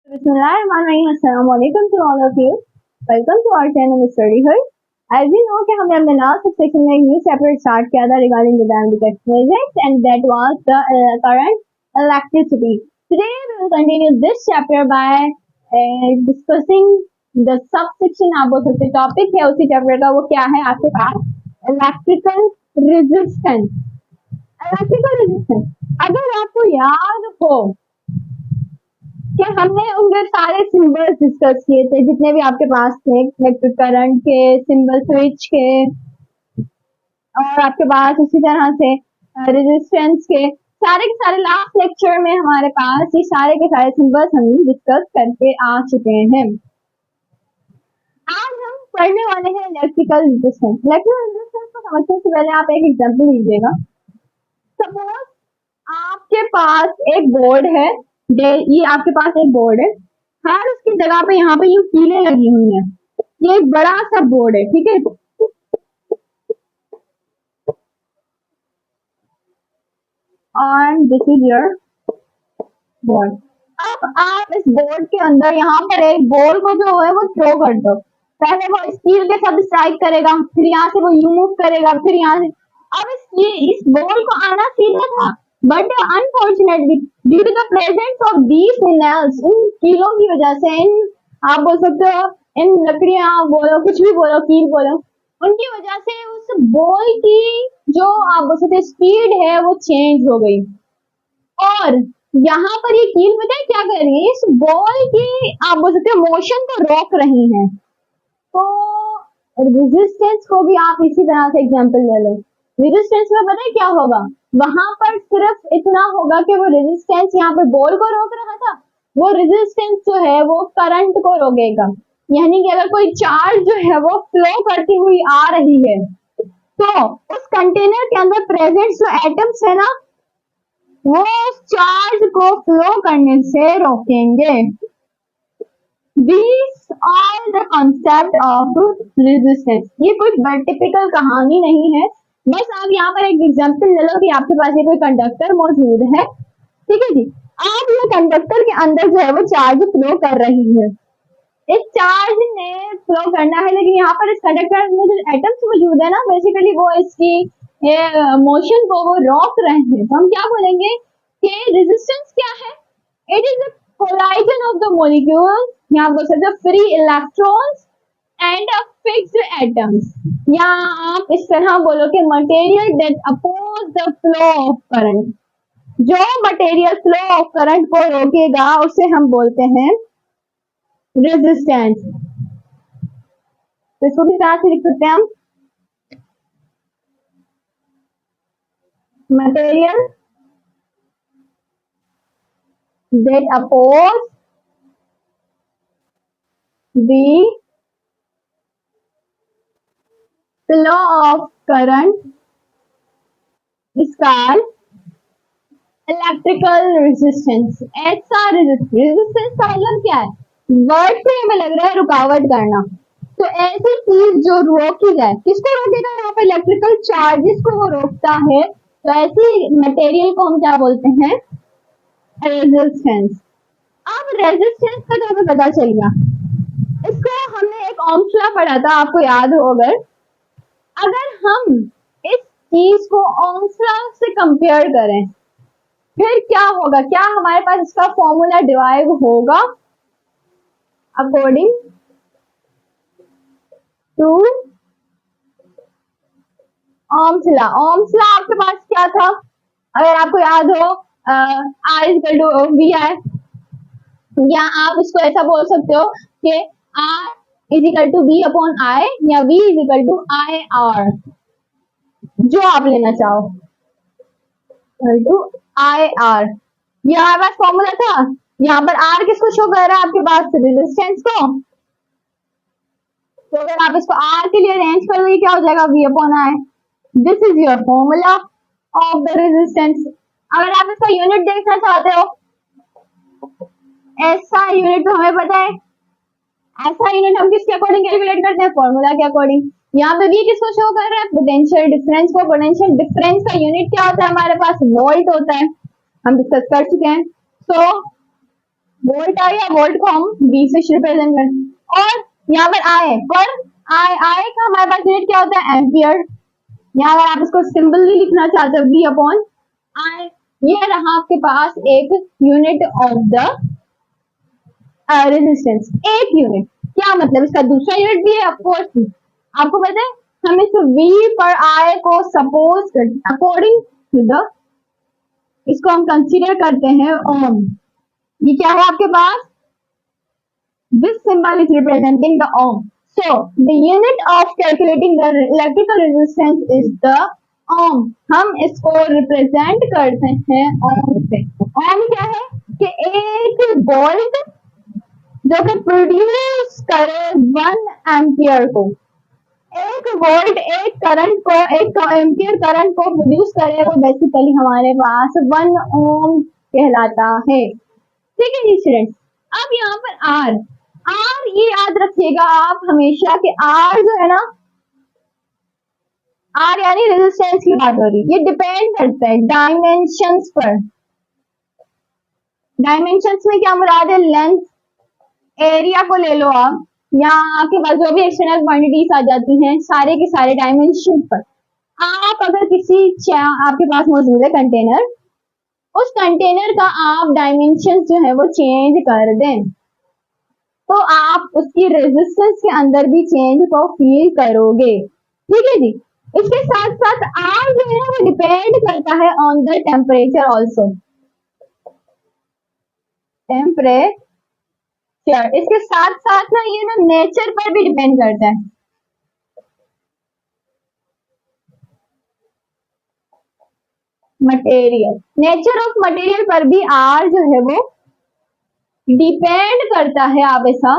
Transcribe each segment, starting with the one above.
Assalamualaikum to all of you. Welcome to our channel Study Her. As you know कि हमने अपने last section में एक new chapter start किया था regarding the dynamic equations and that was the current electricity. Today we will continue this chapter by discussing the subsection आप बोल सकते topic है उसी chapter का वो क्या है आपके पास electrical resistance. Electrical resistance अगर आपको याद हो कि हमने उनके सारे सिंबल्स डिस्कस किए थे जितने भी आपके पास थे इलेक्ट्रिक करंट के सिंबल स्विच के और आपके पास उसी तरह से रेजिस्टेंस के सारे लास्ट लेक्चर में हमारे पास ये सारे के सारे सिंबल्स हम डिस्कस करके आ चुके हैं। आज हम पढ़ने वाले हैं इलेक्ट्रिकल रेजिस्टेंस। इलेक्ट्रिकल रेजिस्टेंस को समझने से पहले आप एक एग्जांपल लीजिएगा। सपोज आपके पास एक बोर्ड है, ये आपके पास एक बोर्ड है, हर उसकी जगह पे यहाँ पे ये कीलें लगी हुई हैं। ये एक बड़ा सा बोर्ड है, ठीक है। और दिस इज योर बोर्ड। अब आप इस बोर्ड के अंदर यहाँ पर एक बॉल को जो है वो थ्रो कर दो। पहले वो स्टील के साथ स्ट्राइक करेगा, फिर यहाँ से वो यू मूव करेगा, फिर यहाँ से। अब इस बॉल को आना सीधा था, but unfortunately due to the presence of these nails, इन कीलों की वजह से, इन आप बोल सकते हो इन लकड़ियां बोलो, कुछ भी बोलो, कील बोलो, उनकी वजह से उस बॉल की जो आप बोल सकते स्पीड है वो चेंज हो गई और यहाँ पर ये कील पता है क्या कर रही है, इस बॉल की आप बोल सकते हो मोशन को रोक रही है। तो रेजिस्टेंस को भी आप इसी तरह से एग्जांपल ले लो। रेजिस्टेंस में पता है क्या होगा, वहां पर सिर्फ इतना होगा कि वो रेजिस्टेंस यहाँ पर बॉल को रोक रहा था, वो रेजिस्टेंस जो है वो करंट को रोकेगा। यानी कि अगर कोई चार्ज जो है वो फ्लो करती हुई आ रही है तो उस कंटेनर के अंदर प्रेजेंट जो एटम्स है ना वो उस चार्ज को फ्लो करने से रोकेंगे। These are the concept of resistance. ये कुछ टिपिकल कहानी नहीं है, बस आप यहाँ पर एक एग्जांपल ले लो कि आपके पास ये कोई कंडक्टर मौजूद है, ठीक है जी। आप ये कंडक्टर के अंदर जो है वो चार्ज फ्लो कर रही है, इस चार्ज ने फ्लो करना है, लेकिन यहाँ पर इस कंडक्टर में जो एटम्स मौजूद है ना बेसिकली वो इसकी मोशन को वो रोक रहे हैं। तो हम क्या बोलेंगे कि रेजिस्टेंस क्या है, it is the collision of the molecules, यहाँ बोल सकते हो free electrons and fixed atoms, या आप इस तरह बोलो कि material that oppose the flow of current, जो मटेरियल फ्लो ऑफ करंट को रोकेगा उसे हम बोलते हैं रेजिस्टेंस। तो इसको किस तरह से लिख सकते हैं हम, material that oppose the flow of current is called electrical resistance। ऐसा resistance का मतलब क्या है, वर्ड से हमें लग रहा है रुकावट करना। तो ऐसी चीज जो रोकी जाए, किसको रोकेगा, यहाँ पे इलेक्ट्रिकल चार्जेस को वो रोकता है। तो ऐसी मटेरियल को हम क्या बोलते हैं, रेजिस्टेंस। अब रेजिस्टेंस का तो हमें पता चल गया, इसको हमने एक ओम्स लॉ पढ़ा था, आपको याद हो। अगर हम इस चीज को ओम्स लॉ से कंपेयर करें फिर क्या होगा, क्या हमारे पास इसका फॉर्मूला डिराइव होगा according to Ohm's law. Ohm's law आपके पास क्या था, अगर आपको याद हो, R equal to V I, या आप इसको ऐसा बोल सकते हो कि R is equal to V upon I या V is equal to I R, जो आप लेना चाहो, इक्वल टू I R। ये हमारे पास फॉर्मूला था। यहाँ पर R किसको शो कर रहा है, आपके पास रेजिस्टेंस को। तो अगर आप इसको R के लिए अरेंज करोगे क्या हो जाएगा, V upon I। This is your formula of the resistance. अगर आप इसका यूनिट देखना चाहते हो, ऐसा यूनिट तो हमें पता है, ऐसा यूनिट हम किसके अकॉर्डिंग कैलकुलेट करते हैं, फॉर्मूला के अकॉर्डिंग। यहाँ पे भी किसको शो कर रहा है, पोटेंशियल डिफरेंस को। पोटेंशियल डिफरेंस का यूनिट क्या होता है, हमारे पास वोल्ट होता है, हम डिस्कस कर चुके हैं। सो वोल्ट आ गया, वोल्ट को हम V से रिप्रेजेंट करते, और यहाँ पर I पर I का हमारे पास यूनिट क्या होता है, एम्पियर। यहाँ अगर आप इसको सिंबल लिखना चाहते हो V अपॉन I, ये रहा आपके पास एक यूनिट ऑफ द रेजिस्टेंस, एक यूनिट। क्या मतलब, इसका दूसरा यूनिट भी है ऑफकोर्स, आपको पता है। हम इस V पर I को सपोज करते अकॉर्डिंग टू द, इसको हम कंसीडर करते हैं ओम। ये क्या है आपके पास, this symbol is representing the ohm, so the unit of calculating the electrical resistance is the ohm। हम इसको रिप्रेजेंट करते हैं ओम से। ओम क्या है कि एक वोल्ट जो कि प्रोड्यूस करे 1 एम्पियर को, एक वोल्ट एक करंट को, एक एम्पियर करंट को प्रोड्यूस करे, वो बेसिकली हमारे पास 1 ओम कहलाता है। ठीक है जी स्टूडेंट्स। अब यहाँ पर आर ये याद रखिएगा आप हमेशा कि आर जो है ना, आर यानी रेजिस्टेंस की बात हो रही है, ये डिपेंड करता है डायमेंशंस पर। डायमेंशंस में क्या मुराद है, लेंथ, एरिया को ले लो आप, यहाँ आपके पास जो भी एक्सटर्नल क्वांटिटीज आ जाती हैं सारे के सारे डायमेंशन पर। आप अगर किसी आपके पास मौजूद है कंटेनर, उस कंटेनर का आप डायमेंशन जो है वो चेंज कर दें, तो आप उसकी रेजिस्टेंस के अंदर भी चेंज को फील करोगे। ठीक है जी। इसके साथ साथ आर जो है वो डिपेंड करता है on the temperature also, temperature. इसके साथ साथ ना ये ना नेचर पर भी डिपेंड करता है। मटेरियल, नेचर ऑफ मटेरियल पर भी आर जो है वो डिपेंड करता है, आप ऐसा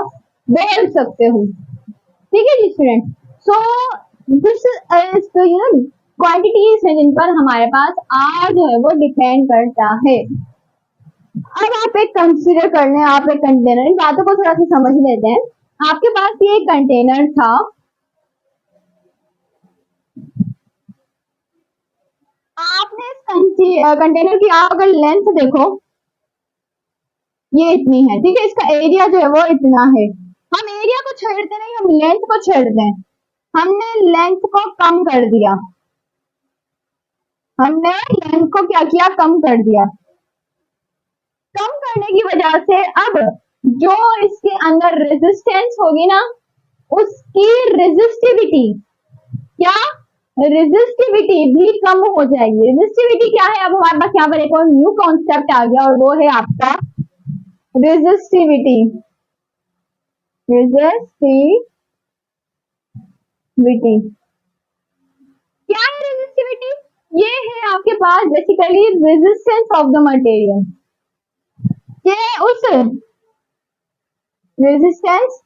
बोल सकते हो। ठीक है जी student. So this is quantities है जिन पर हमारे पास आर जो है वो डिपेंड करता है। अब आप एक कंसीडर कर लें, आप एक कंटेनर, इन बातों को थोड़ा सा समझ लेते हैं। आपके पास ये एक कंटेनर था, आपने इस कंटेनर की आप अगर लेंथ देखो, ये इतनी है, ठीक है, इसका एरिया जो है वो इतना है। हम एरिया को छेड़ते नहीं, हम लेंथ को छेड़ते हैं। हमने लेंथ को कम कर दिया, हमने लेंथ को क्या किया, कम कर दिया। कम करने की वजह से अब जो इसके अंदर रेजिस्टेंस होगी ना, उसकी रेजिस्टिविटी, क्या रेजिस्टिविटी भी कम हो जाएगी। रेजिस्टिविटी क्या है, अब हमारे पास यहाँ पर एक और न्यू कॉन्सेप्ट आ गया, और वो है आपका रेजिस्टिविटी। रेजिस्टिविटी क्या है, रेजिस्टिविटी ये है आपके पास basically resistance of the material, ये उस रेजिस्टेंस,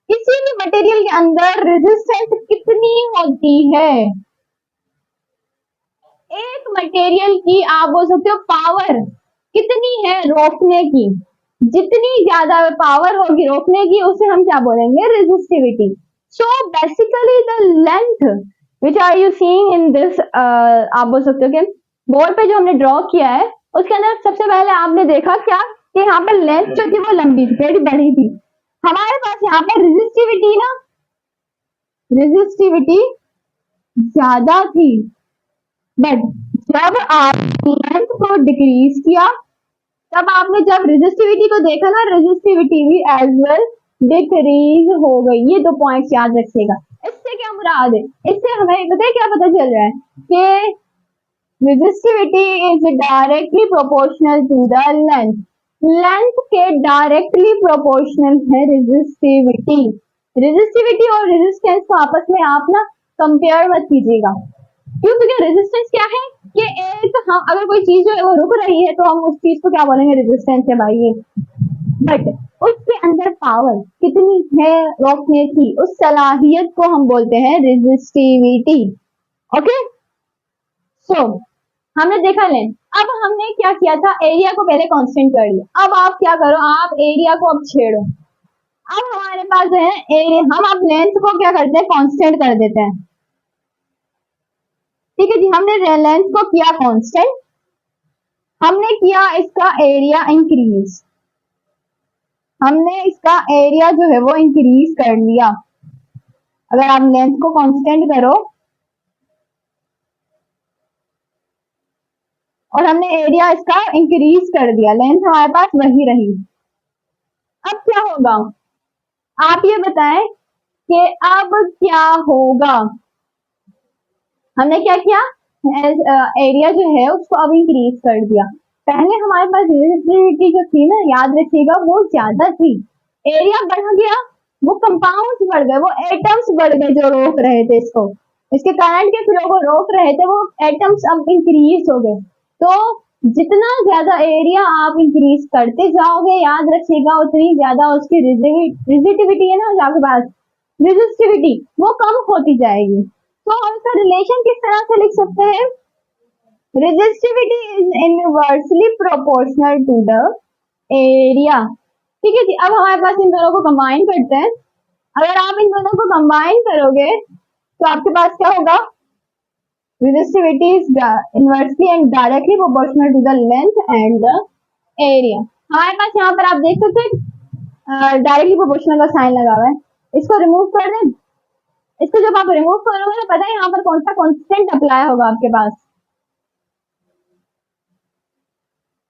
किसी भी मटेरियल के अंदर रेजिस्टेंस कितनी होती है, एक मटेरियल की आप बोल सकते हो पावर कितनी है रोकने की, जितनी ज्यादा पावर होगी रोकने की उसे हम क्या बोलेंगे, resistivity. So basically the length which are you seeing in this, आप बोल सकते हो कि बोर्ड पे जो हमने ड्रॉ किया है उसके अंदर सबसे पहले आपने देखा क्या कि यहाँ पर लेंथ जो थी वो लंबी थी, बड़ी बड़ी थी। हमारे पास यहाँ पर रेजिस्टिविटी ना, रेजिस्टिविटी ज्यादा थी, बट जब आप लेंथ को डिक्रीज किया, तब आपने जब रेजिस्टिविटी को देखा ना, रेजिस्टिविटी भी एज वेल डिक्रीज हो गई। ये 2 पॉइंट्स याद रखिएगा। इससे क्या मुराद है, इससे हमें पता है क्या पता चल रहा है कि resistivity is directly proportional to the length, length के डायरेक्टली प्रोपोर्शनल है रेजिस्टिविटी। रेजिस्टिविटी और रेजिस्टेंस को आपस में आप ना कंपेयर मत कीजिएगा, क्योंकि रेजिस्टेंस क्या है कि एक हम अगर कोई चीज जो है वो रुक रही है तो हम उस चीज को क्या बोलेंगे, रेजिस्टेंस है भाई। बट उसके अंदर पावर कितनी है रोकने की, उस सलाहियत को हम बोलते हैं रेजिस्टिविटी। ओके, सो हमने देखा लेंथ। अब हमने क्या किया था, एरिया को पहले कांस्टेंट कर लिया। अब आप क्या करो, आप एरिया को अब छेड़ो। अब हमारे पास है एरिया, हम अब लेंथ को क्या करते हैं, कांस्टेंट कर देते हैं। ठीक है जी, हमने लेंथ को किया कांस्टेंट, हमने किया इसका एरिया इंक्रीज। हमने इसका एरिया जो है वो इंक्रीज कर लिया। अगर आप लेंथ को कांस्टेंट करो और हमने एरिया इसका इंक्रीज कर दिया, लेंथ हमारे पास वही रही। अब क्या होगा आप ये बताएं कि अब क्या होगा। हमने क्या किया, एरिया जो है उसको अब इंक्रीज कर दिया। पहले हमारे पास रेजिस्टिविटी जो थी ना, याद रखिएगा, वो ज्यादा थी। एरिया बढ़ गया, वो कंपाउंड्स बढ़ गए, वो एटम्स बढ़ गए जो रोक रहे थे इसको, इसके करंट के फ्लो को रोक रहे थे, वो एटम्स अब इंक्रीज हो गए। तो जितना ज्यादा एरिया आप इंक्रीज करते जाओगे, याद रखिएगा, उतनी ज्यादा उसकी रेजिस्टिविटी है ना आपके पास, रेजिस्टिविटी वो कम होती जाएगी। तो हम इसका रिलेशन किस तरह से लिख सकते हैं, resistivity is inversely proportional to the area. ठीक है जी। अब हमारे पास इन दोनों को कंबाइन करते हैं। अगर आप इन दोनों को कंबाइन करोगे तो आपके पास क्या होगा, resistivity is inversely and directly proportional to the length and the area। हमारे पास यहाँ पर आप देख सकते हैं डायरेक्टली प्रोपोर्शनल का साइन लगा हुआ है, इसको रिमूव कर दें। इसको जब आप रिमूव करोगे तो पता है यहाँ पर कौन सा कांस्टेंट अप्लाई होगा आपके पास,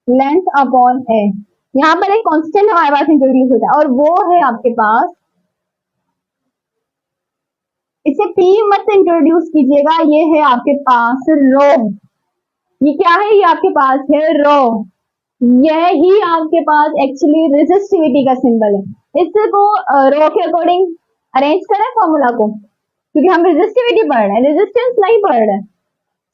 लेंथ अपॉन ए। यहाँ पर एक कांस्टेंट हमारे पास इंट्रोड्यूस होता है और वो है आपके पास, इसे पी मत इंट्रोड्यूस कीजिएगा, ये है आपके पास रो। ये क्या है, ये आपके पास है रो। यह ही आपके पास एक्चुअली रेजिस्टिविटी का सिंबल है। इससे को रो के अकॉर्डिंग अरेंज करें फॉर्मूला को, क्योंकि हम रेजिस्टिविटी पढ़ रहे हैं, रेजिस्टेंस नहीं पढ़ रहे हैं।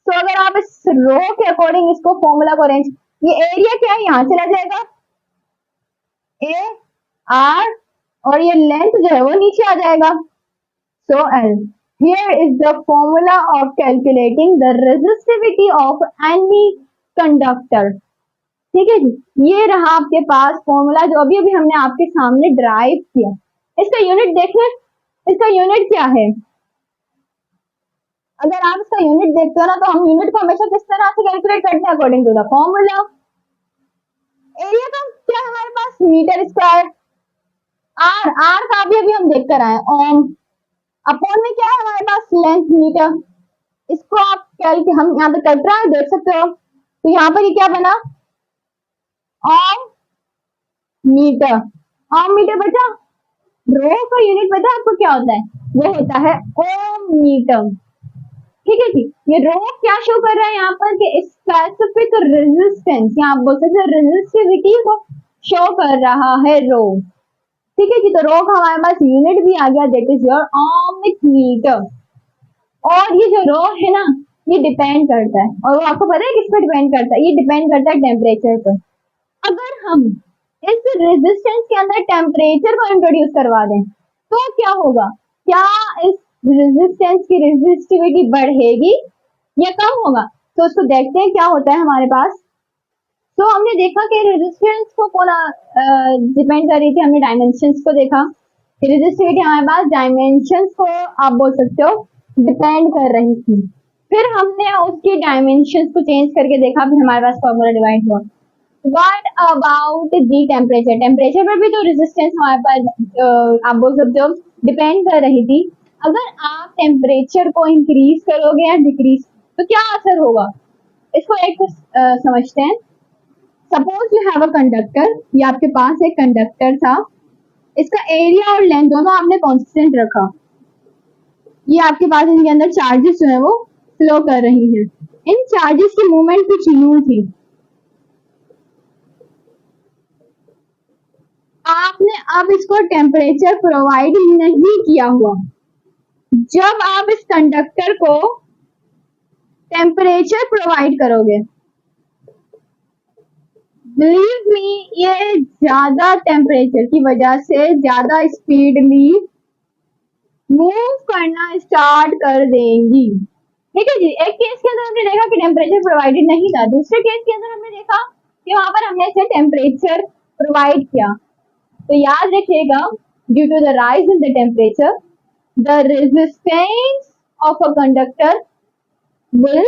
तो अगर आप इस रो के अकॉर्डिंग इसको फॉर्मूला को अरेंज, ये एरिया क्या है, यहाँ चला जाएगा ए आर, और ये लेंथ जो है वो नीचे आ जाएगा, so L। Here is the formula of calculating the resistivity of any conductor। ठीक है जी, ये रहा आपके पास फॉर्मूला जो अभी अभी हमने आपके सामने ड्राइव किया। इसका यूनिट देखें, इसका यूनिट क्या है, अगर आप इसका यूनिट देखते हो ना, तो हम यूनिट को हमेशा किस तरह से कैलकुलेट करते हैं, according to the formula. Area का क्या है हमारे पास, मीटर स्क्वायर। आर का भी अभी हम देख कर आए, ओम। अपॉन में क्या है हमारे पास, लेंथ मीटर। इसको आप कैलकुलेट, हम यहाँ पे कट रहा है देख सकते हो, तो यहाँ पर ये क्या बना, ओम मीटर। ओम मीटर बचा, रो का यूनिट पता है आपको क्या होता है, वो होता है ओम मीटर। ठीक है जी। ये रो क्या शो कर रहा है यहाँ पर कि स्पेसिफिक रेजिस्टेंस, यहाँ बोल सकते रेजिस्टिविटी को शो कर रहा है रो। ठीक है जी। तो रो का हमारे पास यूनिट भी आ गया, that is your ohmic meter. और ये जो रो है ना, ये डिपेंड करता है, और वो आपको पता है किस पर डिपेंड करता है, ये डिपेंड करता है टेम्परेचर पर। अगर हम इस रेजिस्टेंस के अंदर टेम्परेचर को इंट्रोड्यूस करवा दें तो क्या होगा, क्या इस रेजिस्टेंस की रेजिस्टिविटी बढ़ेगी या कम होगा। तो उसको देखते हैं क्या होता है हमारे पास। तो हमने देखा कि रेजिस्टेंस को कौन डिपेंड कर रही थी, हमने डायमेंशंस को देखा, रेजिस्टिविटी हमारे पास डायमेंशंस को आप बोल सकते हो डिपेंड कर रही थी। फिर हमने उसकी डायमेंशंस को चेंज करके देखा, फिर हमारे पास फॉर्मूला डिवाइड हुआ। What about the temperature, temperature पर भी तो रेजिस्टेंस हमारे पास आप बोल सकते हो डिपेंड कर रही थी। अगर आप टेम्परेचर को इंक्रीज करोगे या डिक्रीज तो क्या असर होगा, इसको एक समझते हैं। Suppose you have a conductor, ये आपके पास एक कंडक्टर था, इसका एरिया और लेंथ दोनों आपने कांस्टेंट रखा। ये आपके पास इनके अंदर चार्जेस जो है वो फ्लो कर रही हैं। इन चार्जेस की मूवमेंट कुछ यूं थी, आपने अब इसको टेम्परेचर प्रोवाइड नहीं किया हुआ। जब आप इस कंडक्टर को टेम्परेचर प्रोवाइड करोगे, बिलीव मी, ये ज्यादा टेम्परेचर की वजह से ज्यादा स्पीडली मूव करना स्टार्ट कर देंगी। ठीक है जी। एक केस के अंदर हमने देखा कि टेम्परेचर प्रोवाइडेड नहीं था, दूसरे केस के अंदर हमने देखा कि वहां पर हमने इसे टेम्परेचर प्रोवाइड किया। तो याद रखिएगा, due to the rise in the temperature the resistance of a conductor will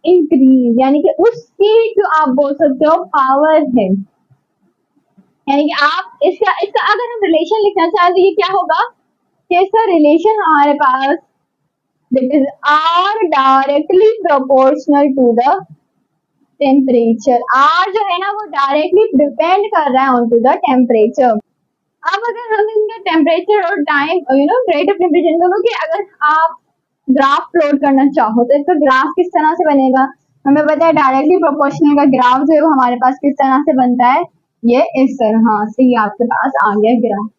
increase, यानी कि उसकी जो आप बोल सकते हो पावर है, यानी कि आप इसका इसका अगर हम रिलेशन लिखना चाहें तो ये क्या होगा कि इसका रिलेशन हमारे पास that is R directly proportional to the temperature. R जो है ना वो डायरेक्टली डिपेंड कर रहा है ऑन टू द टेम्परेचर। अब अगर हम इनका टेम्परेचर और टाइम रेट ऑफ टेम्परेचर दोनों के अगर आप ग्राफ प्लॉट करना चाहो तो इसका ग्राफ किस तरह से बनेगा, हमें पता है डायरेक्टली प्रोपोर्शनल का ग्राफ जो है वो हमारे पास किस तरह से बनता है, ये इस तरह से ये आपके पास आ गया ग्राफ।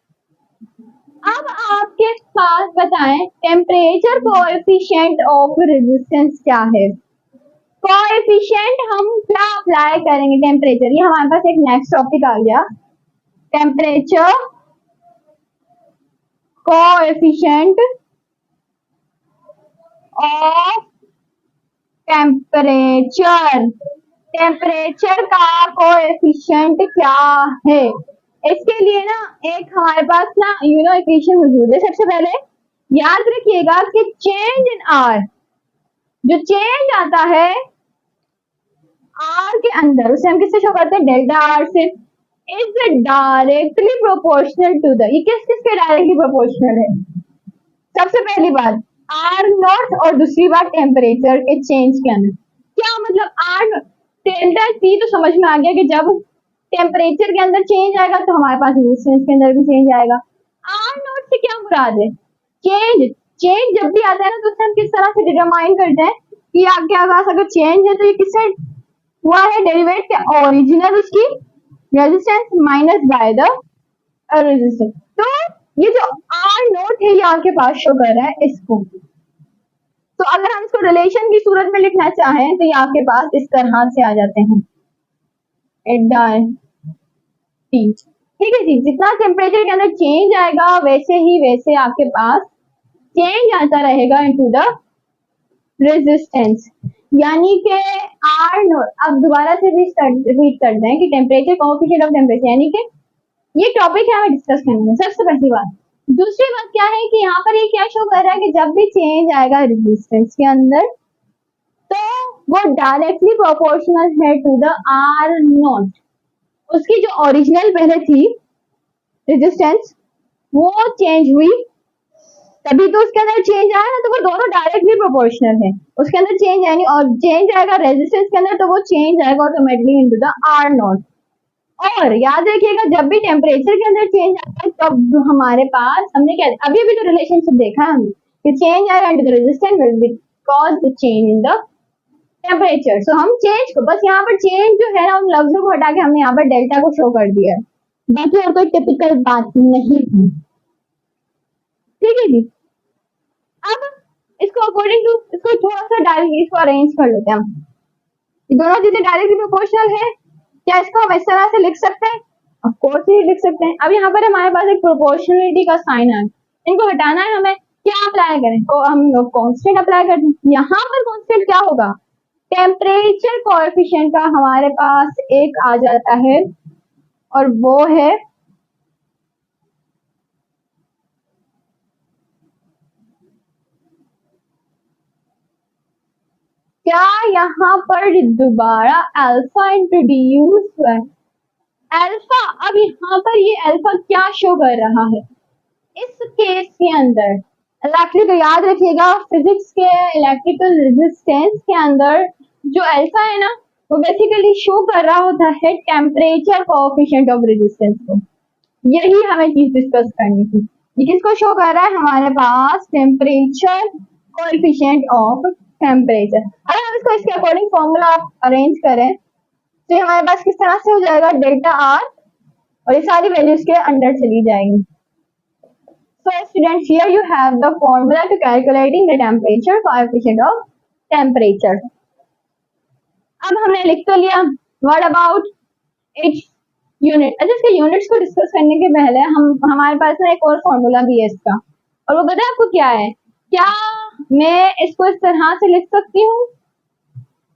अब आपके पास बताएं टेम्परेचर कोएफिशिएंट ऑफ रेजिस्टेंस क्या है। कोएफिशिएंट हम क्या अप्लाई करेंगे टेम्परेचर, ये हमारे पास एक नेक्स्ट टॉपिक आ गया, temperature coefficient of temperature. Temperature का कोएफिशिएंट क्या है, इसके लिए ना एक हमारे पास ना इक्वेशन मौजूद है। सबसे पहले याद रखिएगा कि चेंज इन आर, जो चेंज आता है आर के अंदर उसे हम किससे शो करते हैं, डेल्टा आर से, is directly proportional to the, ये किस किस के डायरेक्टली प्रोपोर्शनल है, सबसे पहली बात आर नॉट और दूसरी बात टेम्परेचर के चेंज के अंदर। क्या मतलब आर डेल्टा टी तो समझ में आ गया कि जब टेम्परेचर के अंदर चेंज आएगा तो हमारे पास रेजिस्टेंस के अंदर भी चेंज आएगा। आर नॉट से क्या मुराद है, चेंज, चेंज जब भी आता है ना तो उसे हम किस तरह से डिटरमाइन करते हैं कि आपके पास अगर चेंज है तो ये किससे हुआ है, डेरिवेट के ओरिजिनल उसकी resistance minus by the resistance. तो ये जो आर नॉट है ये आपके पास शो कर रहा है इसको, तो अगर हम इसको रिलेशन की सूरत में लिखना चाहें तो ये आपके पास इस तरह से आ जाते हैं, ठीक है जी। जितना टेम्परेचर के अंदर चेंज आएगा वैसे ही वैसे आपके पास चेंज आता रहेगा इनटू द रेजिस्टेंस, यानी कि आर नॉट। अब दोबारा से रीड कर दें कि टेम्परेचर कोएफिशिएंट ऑफ टेम्परेचर, यानी कि ये टॉपिक है हमें डिस्कस करना है। सबसे पहली बात, दूसरी बात क्या है कि यहाँ पर ये क्या शो कर रहा है कि जब भी चेंज आएगा रेजिस्टेंस के अंदर तो वो डायरेक्टली प्रोपोर्शनल है टू द आर नॉट, उसकी जो ओरिजिनल पहले थी रेजिस्टेंस वो चेंज हुई तभी तो उसके अंदर चेंज आया ना, तो वो दोनों डायरेक्टली प्रोपोर्शनल है, उसके अंदर चेंज आया नहीं और चेंज आएगा रेजिस्टेंस के अंदर तो वो चेंज आएगा automatically into the R naught. और याद रखिएगा जब भी टेम्परेचर के अंदर चेंज आता है तब हमारे पास हमने क्या अभी अभी तो रिलेशनशिप देखा है हमने कि चेंज आएगा into the resistance will be cause the change in the temperature. So हम चेंज को बस यहाँ पर चेंज जो है ना उन लफ्जों को हटा के हमने यहाँ पर डेल्टा को शो कर दिया है, बाकी और कोई टिपिकल बात नहीं है, ठीक है जी। अब इसको अकॉर्डिंग टू इसको थोड़ा सा डायरेक्ट इसको अरेंज कर लेते हैं हम, दोनों चीजें डायरेक्टली प्रोपोर्शनल है, क्या इसको हम इस तरह से लिख सकते हैं, ऑफ कोर्स ये लिख सकते हैं। अब यहाँ पर हमारे पास एक प्रोपोर्शनलिटी का साइन है, इनको हटाना है हमें, क्या अप्लाई करें, तो हम लोग कांस्टेंट अप्लाई करते हैं। यहाँ पर कांस्टेंट क्या होगा, टेम्परेचर कोएफिशिएंट का हमारे पास एक आ जाता है और वो है क्या यहाँ पर दोबारा अल्फा इंट्रोड्यूस हुआ है, अल्फा। अब यहाँ पर ये अल्फा क्या शो कर रहा है इस केस के अंदर, इलेक्ट्रिक याद रखिएगा फिजिक्स के इलेक्ट्रिकल रेजिस्टेंस के अंदर जो अल्फा है ना वो बेसिकली शो कर रहा होता है टेम्परेचर कोएफिशिएंट ऑफ रेजिस्टेंस को, यही हमें चीज डिस्कस करनी थी। ये किसको शो कर रहा है, हमारे पास टेम्परेचर कोएफिशिएंट ऑफ टेम्परेचर। अगर हम इसको इसके अकॉर्डिंग फॉर्मूला आप अरेंज करें तो ये हमारे पास किस तरह से हो जाएगा, डेल्टा आर और ये सारी वैल्यूज के अंदर चली जाएंगी। So students, here you have the formula to calculating the temperature coefficient of temperature. अब हमने लिख तो लिया, what about its unit? अच्छा इसके यूनिट्स को डिस्कस करने के पहले हमारे पास ना एक और फॉर्मूला भी है इसका, और वो पता है आपको क्या है, क्या मैं इसको इस तरह से लिख सकती हूँ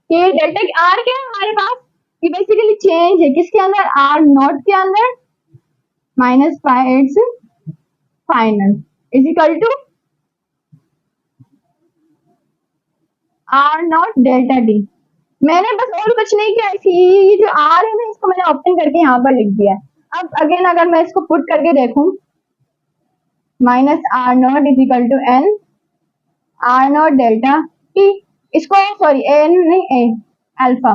कि डेल्टा आर क्या है हमारे पास, ये बेसिकली चेंज है किसके अंदर, आर नॉट के अंदर minus by its final is equal to R naught delta D. मैंने बस और कुछ नहीं किया, ये जो आर है ना इसको मैंने ऑप्शन करके यहाँ पर लिख दिया। अब अगेन अगर मैं इसको पुट करके देखूं, minus R naught is equal to N R naught delta T, इसको सॉरी एन नहीं ए अल्फा।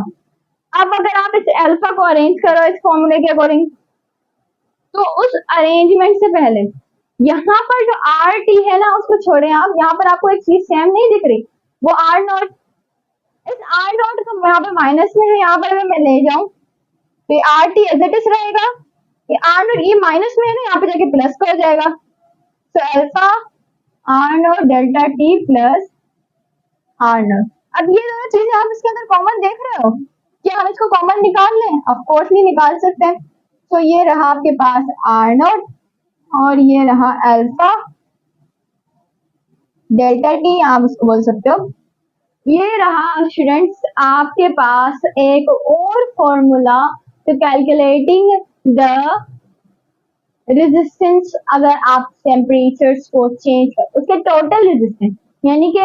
अब अगर आप इस अल्फा को अरेंज करो इस फॉर्मूले के अकॉर्डिंग, तो उस अरेंजमेंट से पहले यहाँ पर जो आर टी है ना उसको छोड़े आप, यहाँ पर आपको एक चीज सेम नहीं दिख रही, वो आर नॉट, इस आर नॉट को यहाँ पे माइनस में है, यहाँ पर अगर मैं ले जाऊं तो R T as it is रहेगा, ये आर नॉट ये माइनस में है ना, यहाँ पे जाके प्लस का हो जाएगा। तो alpha R naught delta T plus R naught. अब ये दोनों चीजें आप इसके अंदर कॉमन देख रहे हो, क्या हम इसको कॉमन निकाल लें? ऑफ कोर्स नहीं निकाल सकते। तो ये रहा आपके पास आर नॉट और ये रहा अल्फा डेल्टा टी, आप इसको बोल सकते हो। ये रहा स्टूडेंट्स आपके पास एक और formula to calculating the resistance, अगर आप टेम्परेचर्स को चेंज कर उसके टोटल रेजिस्टेंस, यानी कि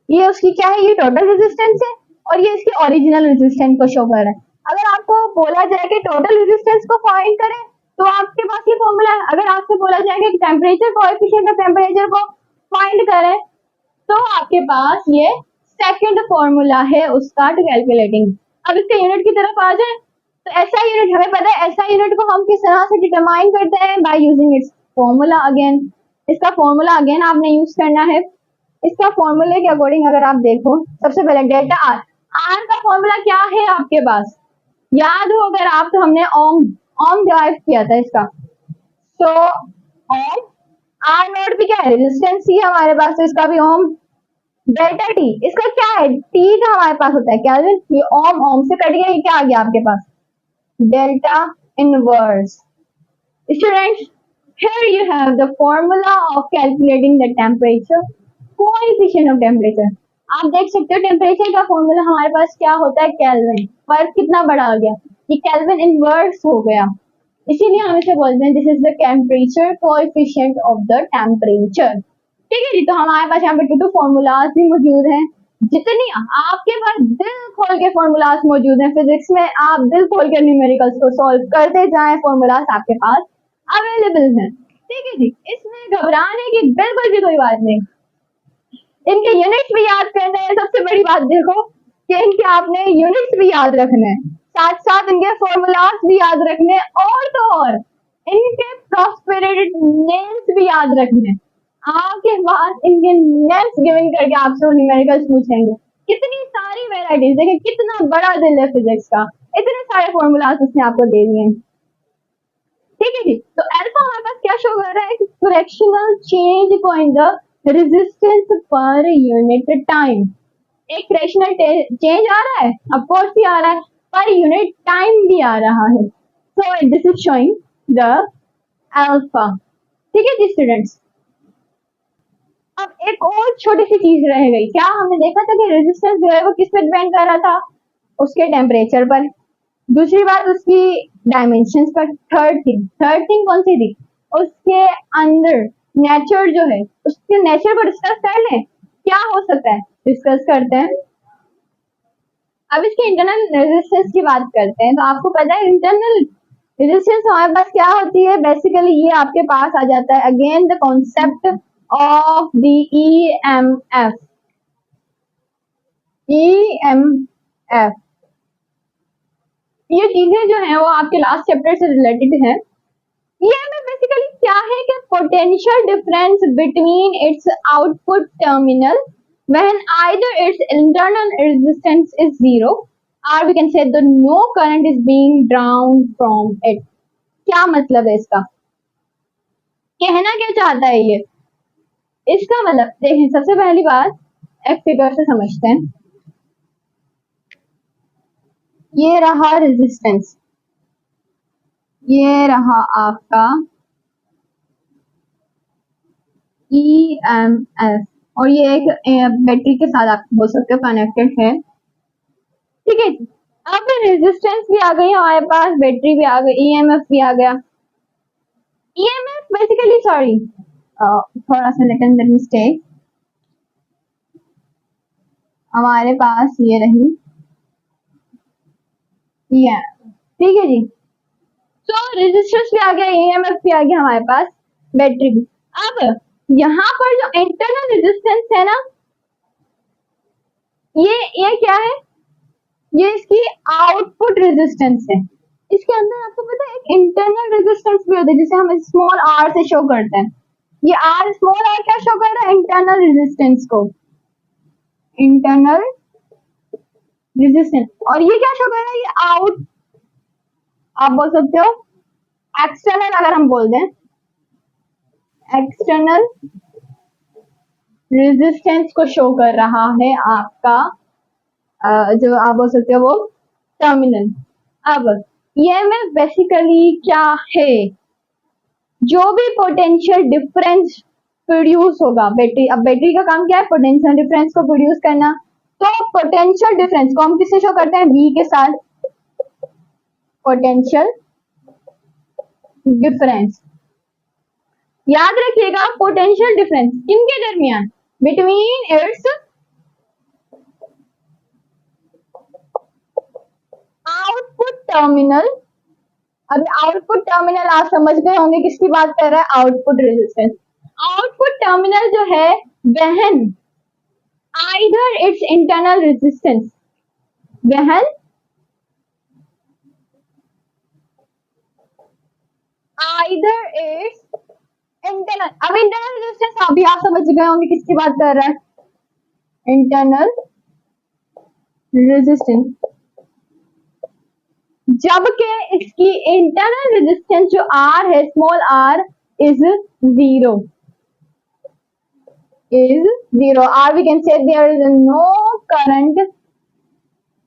ये उसकी क्या है, ये टोटल रेजिस्टेंस है और ये इसकी ओरिजिनल रेजिस्टेंस को शो कर रहा है। अगर आपको बोला जाए कि टोटल रेजिस्टेंस को फाइंड करें तो आपके पास ये फॉर्मूला है। अगर आपसे बोला जाए कि टेम्परेचर कोएफिशिएंट ऑफ टेम्परेचर को फाइंड करें तो आपके पास ये सेकंड फॉर्मूला है उसका टू कैलकुलेटिंग। अब इसके यूनिट की तरफ आ जाए तो ऐसा यूनिट हमें पता है, ऐसा यूनिट को हम किस तरह से डिटरमाइन करते हैं, by using its formula again. इसका फॉर्मूला अगेन आपने यूज करना है। इसका फॉर्मूले के अकॉर्डिंग अगर आप देखो, सबसे पहले डेल्टा आर, आर का फॉर्मूला क्या है आपके पास, याद हो अगर आप, तो हमने ओम ओम डिराइव किया था इसका। तो ओम, आर नोट भी क्या है, रेजिस्टेंस ही हमारे पास, तो इसका भी ओम। डेल्टा टी, इसका क्या है, टी का हमारे पास होता है केल्विन, ये ओम ओम से कट गया, ये क्या आ गया आपके पास, delta inverse. Students, here you have the formula of calculating the temperature, coefficient of temperature। आप देख सकते हो टेम्परेचर का फॉर्मूला हमारे पास क्या होता है, केल्विन। फर्क कितना बड़ा आ गया, ये केल्विन इनवर्स हो गया, इसीलिए हम इसे बोलते हैं this is the temperature coefficient of the temperature. ठीक है जी, तो हमारे पास यहाँ पे टू फॉर्मूलाज भी मौजूद हैं। जितनी आपके पास दिल खोल के फॉर्मूलाज मौजूद हैं फिजिक्स में, आप दिल खोल के न्यूमेरिकल्स को सॉल्व करते जाएं, फॉर्मूलाज आपके पास अवेलेबल हैं। ठीक है जी, इसमें घबराने की बिल्कुल भी कोई बात नहीं। इनके यूनिट्स भी याद करने हैं, सबसे बड़ी बात देखो कि इनके आपने यूनिट्स भी याद रखने हैं, साथ साथ इनके फॉर्मूलाज भी याद रखने, और तो और इनके प्रॉस्पेरेटेड नेम्स भी याद रखने। आपके पास इनके नेम्स गिवन करके आपसे न्यूमेरिकल्स पूछेंगे। कितनी सारी वेराइटीज, देखिए कितना बड़ा दिल है फिजिक्स का, इतने सारे फॉर्मूलाज उसने आपको दे दिए। ठीक है जी, तो अल्फा हमारे पास क्या शो कर रहा है, फ्रैक्शनल चेंज को in the resistance per unit time. एक फ्रैक्शनल चेंज आ रहा है, ऑफ कोर्स भी आ रहा है, पर यूनिट टाइम भी आ रहा है। सो this is showing the alpha. ठीक है जी स्टूडेंट्स, अब एक और छोटी सी चीज रह गई, क्या हमने देखा था कि रेजिस्टेंस जो है वो किस पे डिपेंड कर रहा था, उसके टेम्परेचर पर। दूसरी बात उसकी डायमेंशंस पर। थर्ड थिंग कौन सी थी, उसके अंदर नेचर जो है, उसके नेचर को डिस्कस कर लें, क्या हो सकता है डिस्कस करते हैं। अब इसके इंटरनल रेजिस्टेंस की बात करते हैं, तो आपको पता है इंटरनल रेजिस्टेंस हमारे पास क्या होती है, बेसिकली ये आपके पास आ जाता है again the concept of the EMF. EMF ये चीजें जो है वो आपके लास्ट चैप्टर से रिलेटेड है। ईएमएफ बेसिकली क्या है कि potential difference between its output terminal when either its internal resistance is zero or we can say the no current is being drawn from it। क्या मतलब है इसका, कहना क्या चाहता है ये, इसका मतलब देखें, सबसे पहली बात एक फिगर से समझते हैं। ये रहा रेजिस्टेंस, ये रहा आपका ईएमएफ, और ये एक बैटरी के साथ आप बोल सकते हो कनेक्टेड है। ठीक है, अब रेजिस्टेंस भी आ गई हमारे पास, बैटरी भी आ गई, ईएमएफ भी आ गया। ईएमएफ बेसिकली सॉरी थोड़ा सा लिटिल मिस्टेक, हमारे पास ये रही ईएमएफ। ठीक है जी, तो रेजिस्टेंस भी आ गया, ईएमएफ भी आ गया हमारे पास, बैटरी भी। अब यहाँ पर जो इंटरनल रेजिस्टेंस है ना, ये क्या है, ये इसकी आउटपुट रेजिस्टेंस है। इसके अंदर आपको पता है एक इंटरनल रेजिस्टेंस भी होता है जिसे हम स्मॉल आर से शो करते हैं। ये आर, स्मॉल आर क्या शो कर रहा है, इंटरनल रेजिस्टेंस को, इंटरनल रेजिस्टेंस। और ये क्या शो कर रहा है, ये आउट, आप बोल सकते हो एक्सटर्नल, अगर हम बोल दें एक्सटर्नल रेजिस्टेंस को शो कर रहा है आपका जो आप बोल सकते हो वो टर्मिनल। अब ईएमएफ बेसिकली क्या है, जो भी पोटेंशियल डिफरेंस प्रोड्यूस होगा बैटरी, अब बैटरी का काम क्या है, पोटेंशियल डिफरेंस को प्रोड्यूस करना। तो पोटेंशियल डिफरेंस को हम किससे शो करते हैं, V के साथ, पोटेंशियल डिफरेंस। याद रखिएगा पोटेंशियल डिफरेंस किनके दरमियान, बिटवीन इट्स आउटपुट टर्मिनल। अब आउटपुट टर्मिनल आप समझ गए होंगे किसकी बात कर रहा है, आउटपुट रेजिस्टेंस। आउटपुट टर्मिनल जो है वहन आइदर इट्स इंटरनल रेजिस्टेंस, वहन आइदर इट्स इंटरनल। अब इंटरनल रेजिस्टेंस अभी आप समझ गए होंगे किसकी बात कर रहा है, इंटरनल रेजिस्टेंस। जबकि इसकी इंटरनल रेजिस्टेंस जो आर है, small R is zero, is zero. Or we can say there is no current,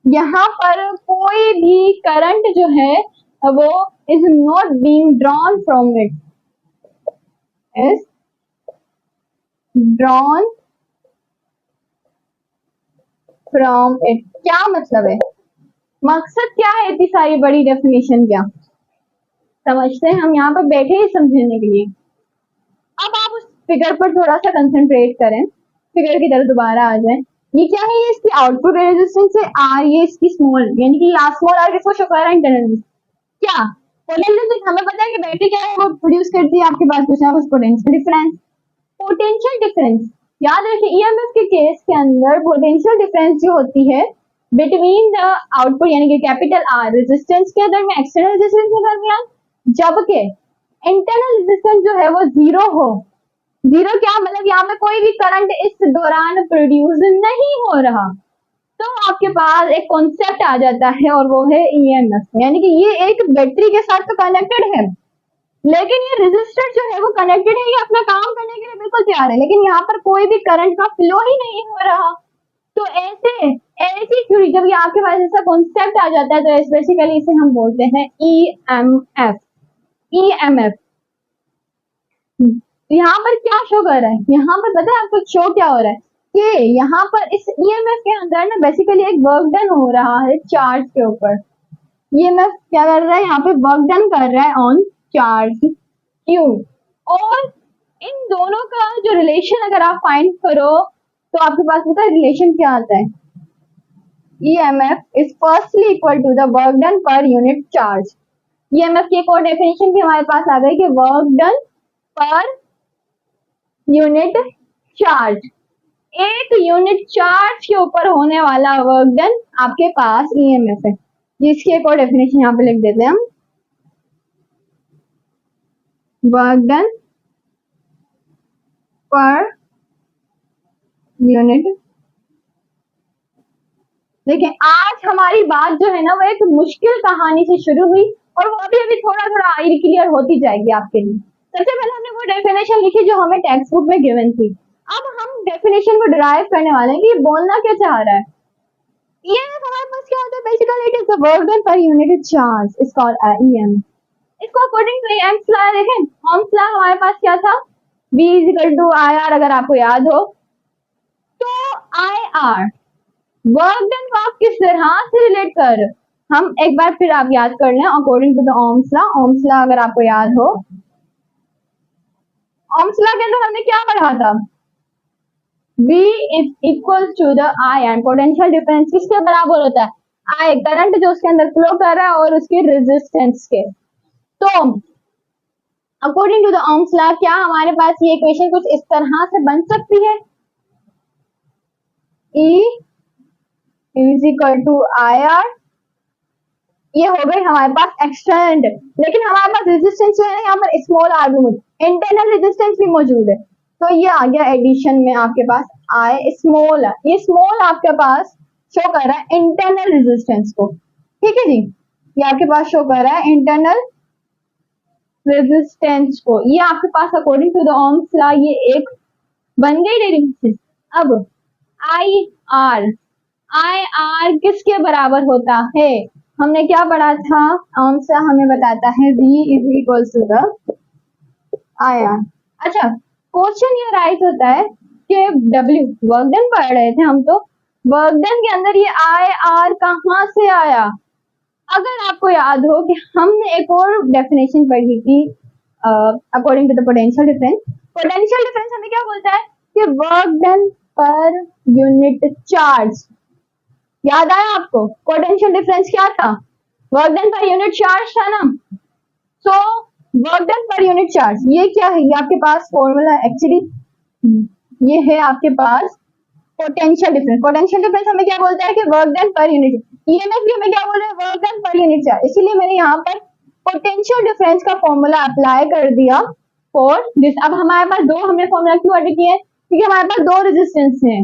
यहाँ पर कोई भी करंट जो है वो is not being drawn from it, is drawn from it. क्या मतलब है, मकसद क्या है इतनी सारी बड़ी डेफिनेशन, क्या समझते हैं हम यहाँ पर बैठे ही समझने के लिए। अब आप उस फिगर पर थोड़ा सा कंसंट्रेट करें, फिगर की तरफ दोबारा आ जाए। ये क्या है, ये इसकी आउटपुट रेजिस्टेंस है आर, ये इसकी स्मॉल, यानी कि स्मॉल आर किसको शो कर रहा है, इंटरनल। क्या पोटेंशियल, हमें पता है कि बैटरी क्या है, वो प्रोड्यूस करती है आपके पास कुछ ना कुछ पोटेंशियल डिफरेंस। पोटेंशियल डिफरेंस याद रखिए, ईएमएफ के केस के अंदर पोटेंशियल डिफरेंस जो होती है बिटवीन द आउटपुट यानी कि कैपिटल आर रेजिस्टेंस के अंदर में एक्सटर्नल रेजिस्टेंस के दरमियान, जबकि इंटरनल रेजिस्टेंस जो है वो जीरो हो। जीरो क्या मतलब, यहाँ पे कोई भी करंट इस दौरान प्रोड्यूस नहीं हो रहा, तो आपके पास एक कॉन्सेप्ट आ जाता है और वो है ईएमएफ, यानी कि ये एक बैटरी के साथ तो कनेक्टेड है, लेकिन ये रेजिस्टर जो है वो कनेक्टेड है, ये अपना काम करने के लिए बिल्कुल तैयार है, लेकिन यहाँ पर कोई भी करंट का फ्लो ही नहीं हो रहा। तो ऐसी थ्योरी जब ये आपके पास ऐसा कॉन्सेप्ट आ जाता है तो बेसिकली इसे हम बोलते हैं ईएमएफ। ईएमएफ यहाँ पर क्या शो कर रहा है, यहाँ पर पता है आपको शो क्या हो रहा है कि यहाँ पर इस ईएमएफ के अंदर ना बेसिकली एक वर्क डन हो रहा है चार्ज के ऊपर। ईएमएफ क्या कर रहा है, यहाँ पे वर्क डन कर रहा है ऑन चार्ज क्यू। और इन दोनों का जो रिलेशन अगर आप फाइंड करो तो आपके पास पता है रिलेशन क्या आता है, EMF is firstly equal to the work done per unit charge। EMF की एक और डेफिनेशन भी हमारे पास आ गई कि work done per unit charge, एक यूनिट चार्ज के ऊपर होने वाला वर्क डन आपके पास EMF है। जिसकी एक और डेफिनेशन यहाँ पे लिख देते हैं हम, वर्क डन पर यूनिट। देखिए आज हमारी बात जो है ना वो एक मुश्किल कहानी से शुरू हुई और वो अभी अभी थोड़ा थोड़ा आई क्लियर होती जाएगी आपके लिए। सबसे पहले हमने वो डेफिनेशन लिखी जो हमें टेक्स्ट बुक में गिवन थी। अब हम डेफिनेशन को डिराइव करने वाले हैं कि ये बोलना क्या चाह रहा है। ये हमारे पास क्या होता है, basically it is the work done per unit charge is called EM। इसको अकॉर्डिंग टू Ohm's लॉ देखें, Ohm's लॉ हमारे पास क्या था, V is equal to IR, अगर आपको याद हो तो IR वर्क डन को आप किस तरह से रिलेट कर, हम एक बार फिर आप याद कर लें according to the Ohm's law. Ohm's law अगर आपको याद हो, Ohm's लॉ के अंदर हमने क्या पढ़ा था, V is equal to the I and potential difference किसके बराबर होता है, I करंट जो उसके अंदर फ्लो कर रहा है और उसकी रेजिस्टेंस के। तो according to the Ohm's law क्या हमारे पास ये इक्वेशन कुछ इस तरह से बन सकती है, E is equal to I R, ये हो गई हमारे पास एक्सटर्नल, लेकिन हमारे पास रेजिस्टेंस जो है ना यहाँ पर स्मॉल आर भी मौजूद, इंटरनल रेजिस्टेंस भी मौजूद है, तो ये आ गया एडिशन में आपके पास आई स्मॉल, ये स्मॉल आपके पास शो कर रहा है इंटरनल रेजिस्टेंस को, ठीक है जी, ये आपके पास शो कर रहा है इंटरनल रेजिस्टेंस को, ये आपके पास according to the Ohm's law ये एक बन गई रेजिस्टेंस। अब आई आर किसके बराबर होता है, हमने क्या पढ़ा था, ओम्स लॉ हमें बताता है V is equal to the I R. अच्छा, क्वेश्चन ये राइट होता है कि W वर्क डन पढ़ रहे थे हम, तो वर्क डन के अंदर ये आई आर कहाँ से आया, अगर आपको याद हो कि हमने एक और डेफिनेशन पढ़ी थी according to the potential difference, potential difference हमें क्या बोलता है कि work done per unit charge, याद आया आपको पोटेंशियल डिफरेंस क्या था, work done per unit charge था ना, so work done per unit charge ये क्या है, ये आपके पास फॉर्मूला एक्चुअली ये है आपके पास पोटेंशियल डिफरेंस, पोटेंशियल डिफरेंस हमें क्या बोलता है कि work done per unit, EMF भी हमें क्या बोल रहे हैं work done per unit charge, इसीलिए मैंने यहाँ पर पोटेंशियल डिफरेंस का फॉर्मूला अप्लाई कर दिया फॉर दिस। अब हमारे पास दो, हमने फॉर्मूला क्यों ऐड किया है, क्योंकि हमारे पास दो रेजिस्टेंस हैं,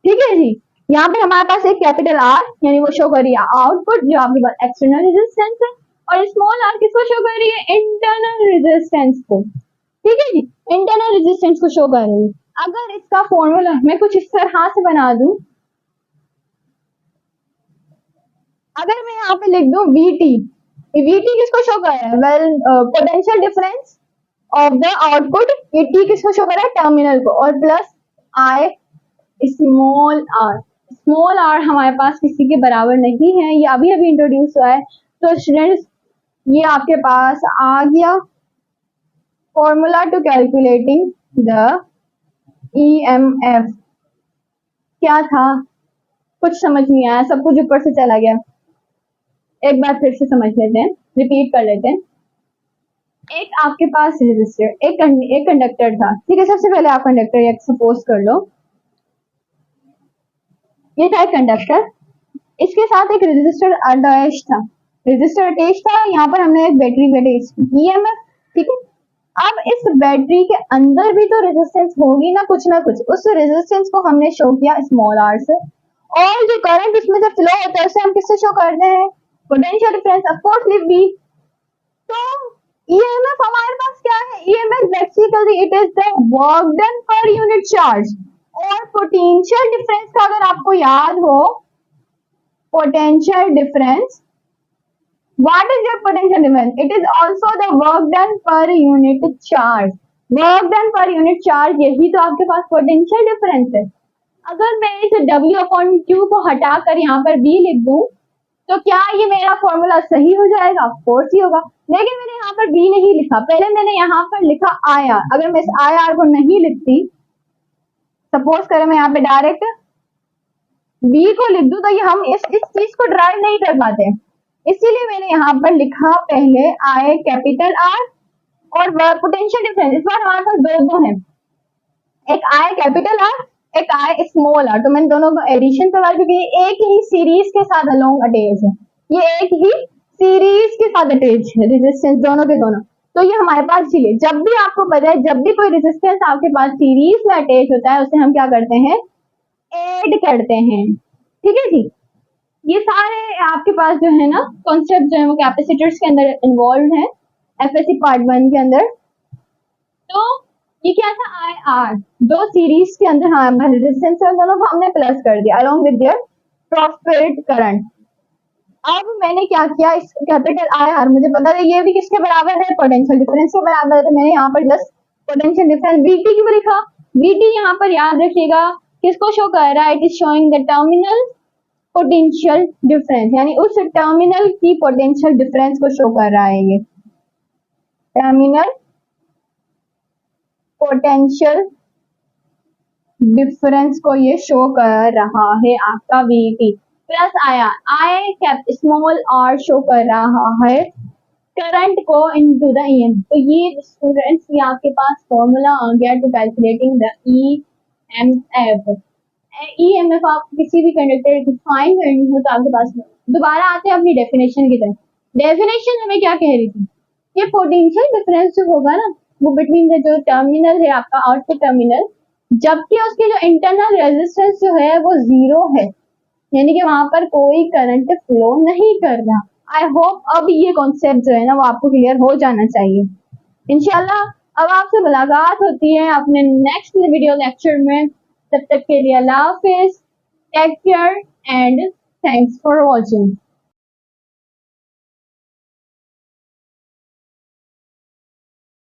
ठीक है जी, यहाँ पे हमारे पास एक कैपिटल आर यानी वो शो कर रही है आउटपुट जो आपके पास एक्सटर्नल रेजिस्टेंस है, और स्मॉल आर किसको शो कर रही है इंटरनल रेजिस्टेंस को, ठीक है जी, इंटरनल रेजिस्टेंस को शो कर रही है। अगर इसका फॉर्मूला मैं कुछ इस तरह से बना दूं, अगर मैं यहाँ पे लिख दूं VT, VT किसको शो कर रहा है, well potential difference of the output, ये T किसको शो कर रहा है टर्मिनल को, और प्लस I स्मॉल आर हमारे पास किसी के बराबर नहीं है, ये अभी अभी इंट्रोड्यूस हुआ है, तो स्टूडेंट्स ये आपके पास आ गया formula to calculating the EMF, क्या था कुछ समझ नहीं आया, सब कुछ ऊपर से चला गया, एक बार फिर से समझ लेते हैं, रिपीट कर लेते हैं। एक आपके पास रेजिस्टर, एक कंडक्टर था, ठीक है, सबसे पहले आप कंडक्टर सपोज कर लो, ये था एक कंडक्टर, इसके साथ एक रेजिस्टर अटैच था, यहाँ पर हमने एक बैटरी अटैच की, EMF, ठीक है, अब इस बैटरी के अंदर भी तो रेजिस्टेंस होगी ना कुछ, उस रेजिस्टेंस को हमने शो किया स्मॉल आर से, और जो करंट इसमें जब फ्लो होता है उसे हम किससे शो करते हैं, potential difference, of course V। तो EMF हमारे पास क्या है, EMF basically it is the work done per unit charge, और पोटेंशियल डिफरेंस का अगर आपको याद हो, potential difference, what is your potential difference, it is also the work done per unit charge, work done per unit charge, यही तो आपके पास potential difference है। अगर मैं इस W/Q को हटाकर यहाँ पर V लिख दूं, तो क्या ये मेरा फॉर्मूला सही हो जाएगा, ऑफ कोर्स ही होगा, लेकिन मैंने यहाँ पर V नहीं लिखा, पहले मैंने यहाँ पर लिखा IR, अगर मैं इस IR को नहीं लिखती, सपोज करें मैं यहाँ पे डायरेक्ट V को लिख दूं, तो ये हम इस चीज को ड्राइव नहीं कर पाते, इसीलिए मैंने यहाँ पर लिखा पहले I कैपिटल R और पोटेंशियल डिफरेंस, इस बार हमारे पास दो है, एक I कैपिटल R, एक I स्मॉल r, तो मैंने दोनों को एडिशन करवा, क्योंकि एक ही सीरीज के साथ अलोंग अटैच है, ये एक ही सीरीज के साथ अटैच है रेजिस्टेंस दोनों के दोनों, तो ये हमारे पास चलिए, जब भी आपको पता है जब भी कोई रेजिस्टेंस आपके पास सीरीज में अटैच होता है उसे हम क्या करते हैं, ऐड करते हैं, ठीक है जी। ये सारे आपके पास जो है ना कॉन्सेप्ट जो है वो कैपेसिटर्स के अंदर इन्वॉल्व है FSC पार्ट 1 के अंदर। तो ये क्या था, IR, दो सीरीज के अंदर हाँ रेजिस्टेंस है, दोनों को हमने प्लस कर दिया along with their profit current. अब मैंने क्या किया, इस कैपिटल IR मुझे पता है ये भी किसके बराबर है, पोटेंशियल डिफरेंस के बराबर है, तो मैंने यहाँ पर जस्ट पोटेंशियल डिफरेंस VT क्यों लिखा, VT यहाँ पर याद रखिएगा किसको शो कर रहा है, it is showing the terminal potential difference, यानी उस टर्मिनल की पोटेंशियल डिफरेंस को शो कर रहा है, ये टर्मिनल पोटेंशियल डिफरेंस को ये शो कर रहा है आपका VT plus IR, I cap small r show कर रहा है करंट को इनटू द ईएमएफ। तो ये स्टूडेंट्स ये आपके पास फॉर्मूला आ गया to calculating the EMF. EMF आप किसी भी कंडक्टर की फाइंड करनी हो तो आपके पास दोबारा आते हैं अपनी डेफिनेशन की तरफ। डेफिनेशन हमें क्या कह रही थी, ये पोटेंशियल डिफरेंस जो होगा ना वो बिटवीन द जो टर्मिनल है आपका आउटपुट टर्मिनल, जबकि उसके जो इंटरनल रेजिस्टेंस जो है वो जीरो है, यानी कि वहां पर कोई करंट फ्लो नहीं कर रहा। आई होप अब ये कॉन्सेप्ट जो है ना वो आपको क्लियर हो जाना चाहिए। इंशाल्लाह अब आपसे मुलाकात होती है अपने नेक्स्ट वीडियो लेक्चर में। तब तक के लिए अल्लाह हाफिज, take care and thanks for watching.